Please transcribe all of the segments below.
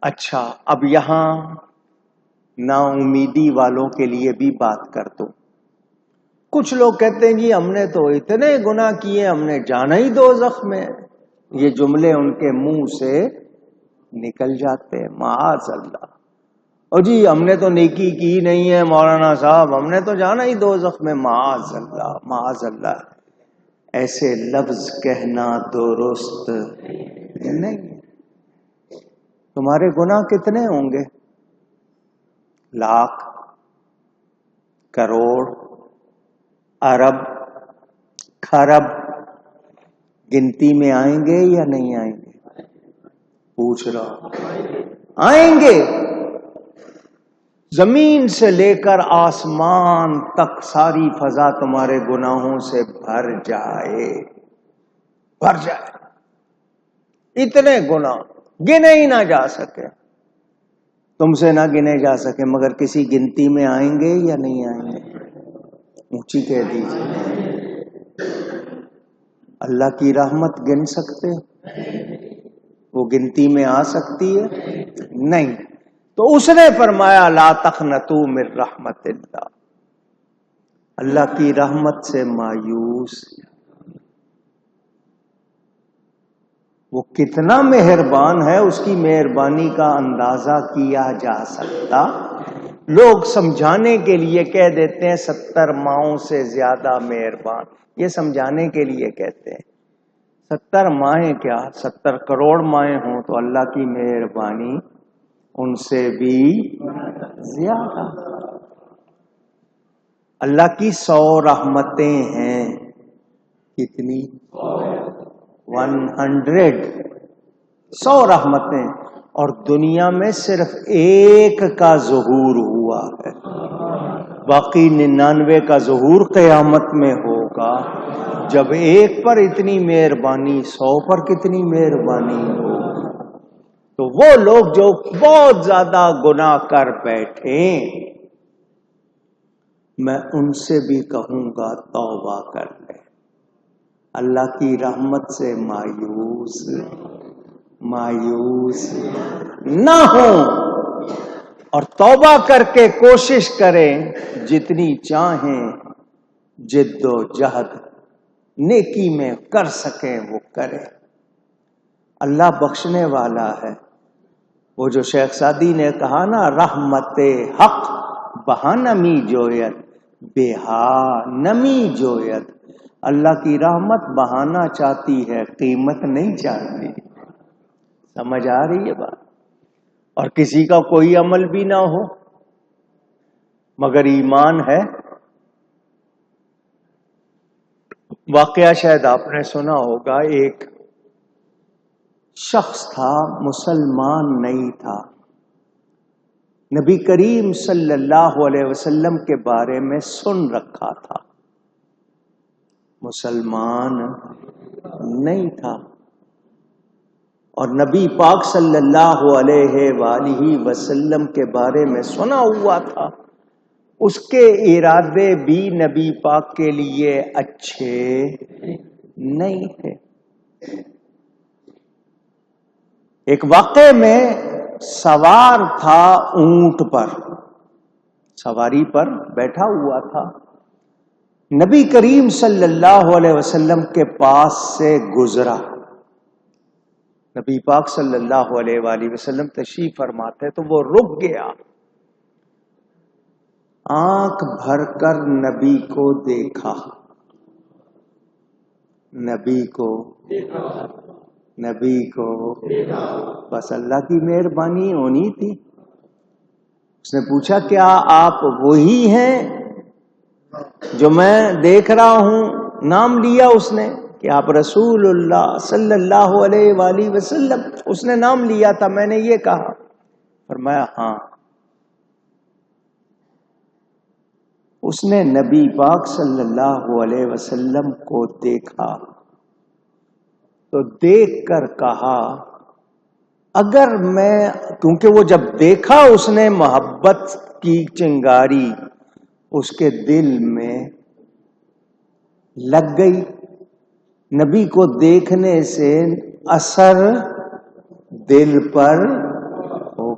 اچھا، اب یہاں نا امیدی والوں کے لیے بھی بات کر دو. کچھ لوگ کہتے ہیں جی ہم نے تو اتنے گناہ کیے ہم نے جانا ہی دوزخ میں. یہ جملے ان کے منہ سے نکل جاتے ہیں معاذ اللہ. اور جی ہم نے تو نیکی کی نہیں ہے مولانا صاحب ہم نے تو جانا ہی دوزخ میں. معاذ اللہ معاذ اللہ. ایسے لفظ کہنا درست نہیں. تمہارے گناہ کتنے ہوں گے؟ لاکھ، کروڑ، ارب، کھرب گنتی میں آئیں گے یا نہیں آئیں گے؟ پوچھ رہا. آئیں گے. زمین سے لے کر آسمان تک ساری فضا تمہارے گناہوں سے بھر جائے. اتنے گناہ گنے ہی نہ جا سکے. تم سے نہ گنے جا سکے مگر کسی گنتی میں آئیں گے یا نہیں آئیں گے؟ اونچی کہہ دیجیے. اللہ کی رحمت گن سکتے؟ وہ گنتی میں آ سکتی ہے؟ نہیں. تو اس نے فرمایا لا تقنطوا من رحمت اللہ. اللہ کی رحمت سے مایوس. وہ کتنا مہربان ہے اس کی مہربانی کا اندازہ کیا جا سکتا. لوگ سمجھانے کے لیے کہہ دیتے ہیں 70 ماؤں سے زیادہ مہربان. یہ سمجھانے کے لیے کہتے ہیں. 70 مائیں کیا 70 کروڑ مائیں ہوں تو اللہ کی مہربانی ان سے بھی زیادہ. اللہ کی 100 رحمتیں ہیں. کتنی؟ 100 رحمتیں. اور دنیا میں صرف ایک کا ظہور ہوا ہے. باقی 99 کا ظہور قیامت میں ہوگا. جب ایک پر اتنی مہربانی 100 پر کتنی مہربانی ہو. تو وہ لوگ جو بہت زیادہ گناہ کر بیٹھے میں ان سے بھی کہوں گا توبہ کر لیں. اللہ کی رحمت سے مایوس نہ ہوں اور توبہ کر کے کوشش کریں. جتنی چاہیں جد و جہد نیکی میں کر سکیں وہ کریں. اللہ بخشنے والا ہے. وہ جو شیخ سعدی نے کہا نا رحمت حق بہانمی جویت بہا نمی جویت. اللہ کی رحمت بہانا چاہتی ہے قیمت نہیں چاہتی. سمجھ آ رہی ہے بات؟ اور کسی کا کوئی عمل بھی نہ ہو مگر ایمان ہے. واقعہ شاید آپ نے سنا ہوگا. ایک شخص تھا مسلمان نہیں تھا. نبی کریم صلی اللہ علیہ وسلم کے بارے میں سن رکھا تھا. مسلمان نہیں تھا اور نبی پاک صلی اللہ علیہ وآلہ وسلم کے بارے میں سنا ہوا تھا. اس کے ارادے بھی نبی پاک کے لیے اچھے نہیں تھے. ایک واقعے میں سوار تھا اونٹ پر. سواری پر بیٹھا ہوا تھا. نبی کریم صلی اللہ علیہ وسلم کے پاس سے گزرا. نبی پاک صلی اللہ علیہ وآلہ وسلم تشریف فرماتے تو وہ رک گیا. آنکھ بھر کر نبی کو دیکھا. نبی کو بس اللہ کی مہربانی ہونی تھی. اس نے پوچھا کیا آپ وہی ہیں جو میں دیکھ رہا ہوں؟ نام لیا اس نے کہ آپ رسول اللہ صلی اللہ علیہ وآلہ وسلم. اس نے نام لیا تھا. میں نے یہ کہا. فرمایا ہاں. اس نے نبی پاک صلی اللہ علیہ وسلم کو دیکھا تو دیکھ کر کہا اگر میں، کیونکہ وہ جب دیکھا اس نے محبت کی چنگاری اس کے دل میں لگ گئی. نبی کو دیکھنے سے اثر دل پر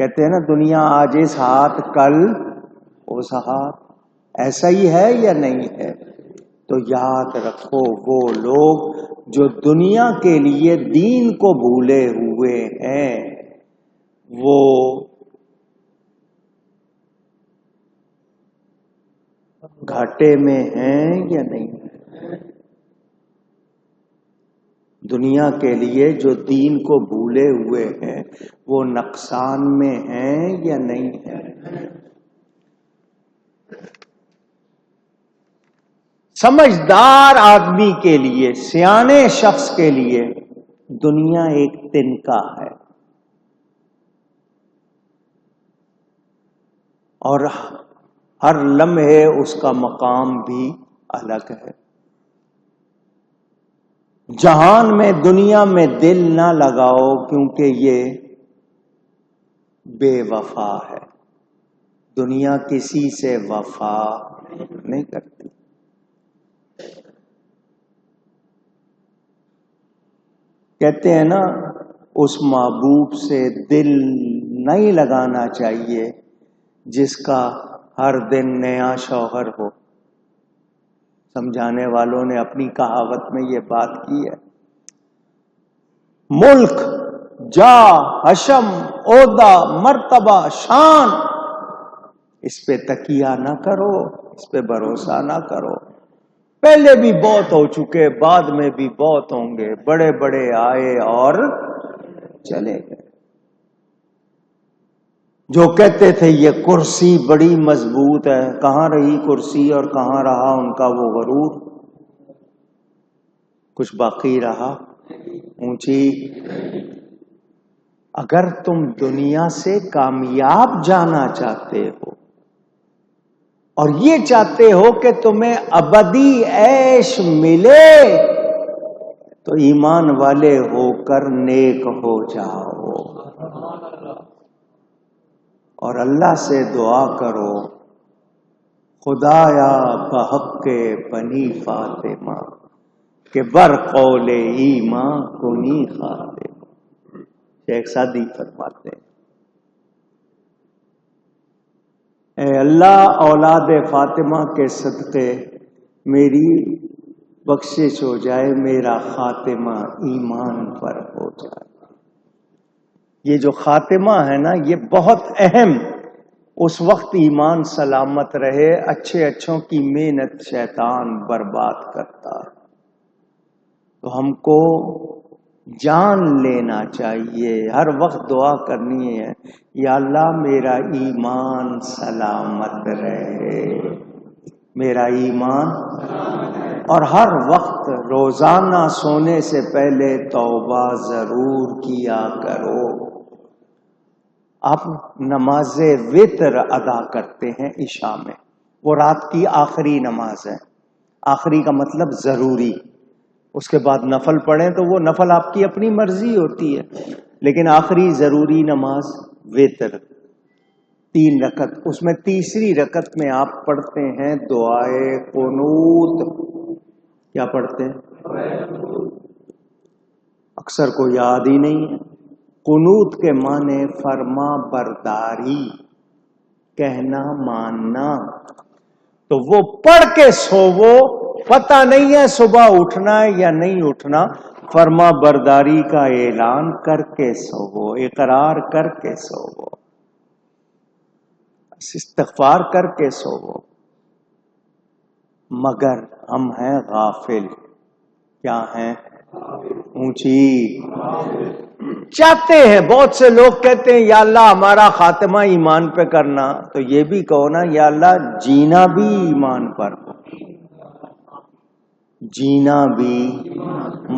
کہتے ہیں نا دنیا آج اس ہاتھ کل اس ہاتھ، ایسا ہی ہے یا نہیں ہے؟ تو یاد رکھو وہ لوگ جو دنیا کے لیے دین کو بھولے ہوئے ہیں وہ گھاٹے میں ہیں یا نہیں؟ دنیا کے لیے جو دین کو بھولے ہوئے ہیں وہ نقصان میں ہیں یا نہیں ہیں؟ سمجھدار آدمی کے لیے، سیانے شخص کے لیے دنیا ایک تنکا ہے، اور ہر لمحے اس کا مقام بھی الگ ہے۔ جہان میں دنیا میں دل نہ لگاؤ کیونکہ یہ بے وفا ہے، دنیا کسی سے وفا نہیں کرتی۔ کہتے ہیں نا اس محبوب سے دل نہیں لگانا چاہیے جس کا ہر دن نیا شوہر ہو۔ سمجھانے والوں نے اپنی کہاوت میں یہ بات کی ہے، ملک، جاہ، حشم، عہدہ، مرتبہ، شان، اس پہ تکیہ نہ کرو، اس پہ بھروسہ نہ کرو۔ پہلے بھی بہت ہو چکے، بعد میں بھی بہت ہوں گے، بڑے بڑے آئے اور چلے گئے۔ جو کہتے تھے یہ کرسی بڑی مضبوط ہے، کہاں رہی کرسی اور کہاں رہا ان کا وہ غرور؟ کچھ باقی رہا؟ اونچی۔ اگر تم دنیا سے کامیاب جانا چاہتے ہو اور یہ چاہتے ہو کہ تمہیں ابدی عیش ملے تو ایمان والے ہو کر نیک ہو جاؤ اور اللہ سے دعا کرو، خدایا بحق بنی فاطمہ کہ بر قول ایمان کنی خاتمہ۔ شیخ سعدی فرماتے ہیں اے اللہ اولاد فاطمہ کے صدقے میری بخشش ہو جائے، میرا خاتمہ ایمان پر ہو جائے۔ یہ جو خاتمہ ہے نا یہ بہت اہم، اس وقت ایمان سلامت رہے، اچھے اچھوں کی محنت شیطان برباد کرتا ہے۔ تو ہم کو جان لینا چاہیے، ہر وقت دعا کرنی ہے، یا اللہ میرا ایمان سلامت رہے، میرا ایمان، اور ہر وقت روزانہ سونے سے پہلے توبہ ضرور کیا کرو۔ آپ نماز وتر ادا کرتے ہیں عشاء میں، وہ رات کی آخری نماز ہے، آخری کا مطلب ضروری، اس کے بعد نفل پڑھیں تو وہ نفل آپ کی اپنی مرضی ہوتی ہے، لیکن آخری ضروری نماز وتر 3 رکعت، اس میں تیسری رکعت میں آپ پڑھتے ہیں دعائے قنوت۔ کیا پڑھتے ہیں؟ اکثر کو یاد ہی نہیں ہے۔ قنوت کے معنی فرما برداری، کہنا ماننا، تو وہ پڑھ کے سوو، پتہ نہیں ہے صبح اٹھنا ہے یا نہیں اٹھنا، فرما برداری کا اعلان کر کے سوو، اقرار کر کے سوو، استغفار کر کے سوو۔ مگر ہم ہیں غافل، کیا ہیں؟ اونچی۔ چاہتے ہیں، بہت سے لوگ کہتے ہیں یا اللہ ہمارا خاتمہ ایمان پہ کرنا، تو یہ بھی کہو نا یا اللہ جینا بھی ایمان پر ہو، جینا بھی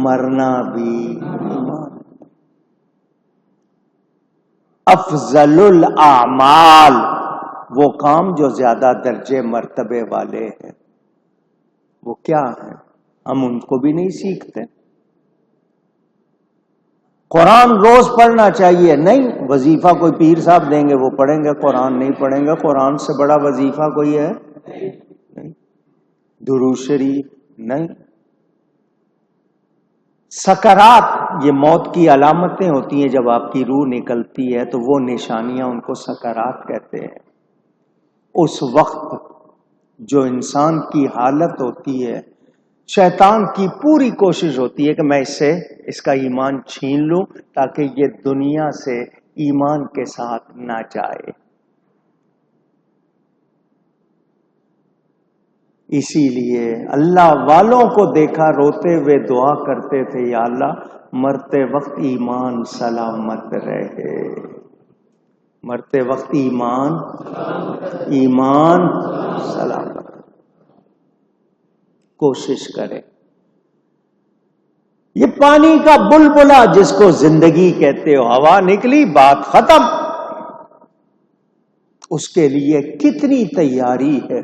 مرنا بھی ایمان۔ افضل الاعمال، وہ کام جو زیادہ درجے مرتبے والے ہیں، وہ کیا ہیں؟ ہم ان کو بھی نہیں سیکھتے۔ قرآن روز پڑھنا چاہیے، نہیں، وظیفہ کوئی پیر صاحب دیں گے وہ پڑھیں گے، قرآن نہیں پڑھیں گے۔ قرآن سے بڑا وظیفہ کوئی ہے؟ نہیں۔ درود شریف نہیں۔ سکرات یہ موت کی علامتیں ہوتی ہیں جب آپ کی روح نکلتی ہے تو وہ نشانیاں ان کو سکرات کہتے ہیں. اس وقت جو انسان کی حالت ہوتی ہے، شیطان کی پوری کوشش ہوتی ہے کہ میں اس کا ایمان چھین لوں تاکہ یہ دنیا سے ایمان کے ساتھ نہ جائے. اسی لیے اللہ والوں کو دیکھا روتے ہوئے دعا کرتے تھے، یا اللہ مرتے وقت ایمان سلامت رہے. مرتے وقت ایمان سلامت. کوشش کرے. یہ پانی کا بلبلا جس کو زندگی کہتے ہو، ہوا نکلی بات ختم. اس کے لیے کتنی تیاری ہے.